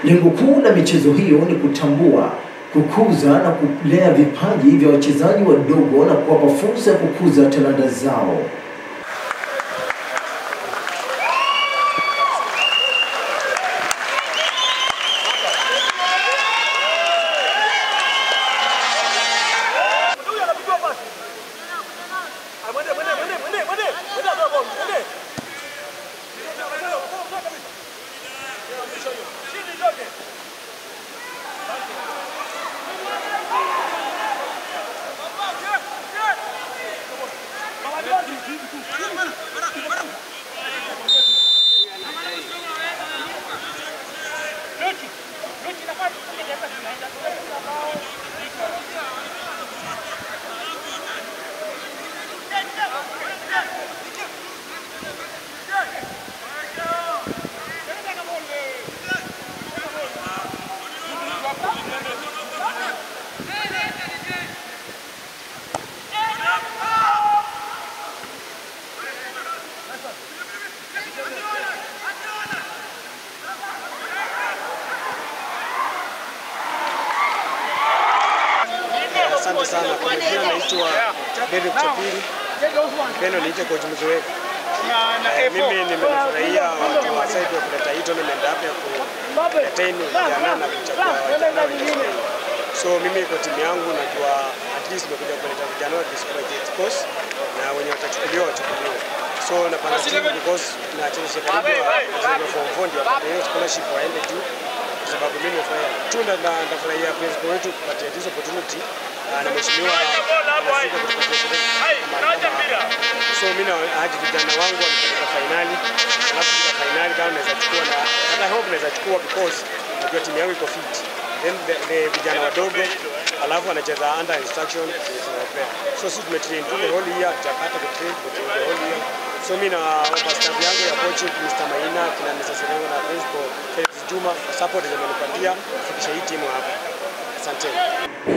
Lengo kuu la michezo hiyo ni kutambua, kukuza na kulea vipaji vya wachezaji wadogo na kuwapa fursa ya kukuza talanta zao. Asante sana. Kwa jina naitwa David Chapiri. Pendo niite coach mzoefu. Mimi nimefurahia watu wa side wa kuleta hii tournament hapa ya ku-entertain vijana na kuchagua vijana wengine. So mimi kwa timu yangu najua at least nimekuja kuleta vijana wa display exposed na wenye watachukuliwa wachukuliwe. So napanga timu because tunacheza karibu wa form 4 ndio hiyo scholarship waende juu. Kwa sababu mimi nafurahia principal wetu kupatia hizo opportunity na mheshimiwa so mimi na haji vijana wangu wamefika finali, alafu kwa finali kama naweza chukua na hata hope naweza chukua because najua timu yangu iko fit. Then the vijana wadogo alafu wanacheza under instruction tunawapea. So sisi tumetrain the whole year, tutakata kutrain the whole year. So mimi na staff yangu ya coaching Mr. Maina, kina Mr. Serengo na principal Felix Juma support zinanipatia kufikisha hii timu hapa. Asante.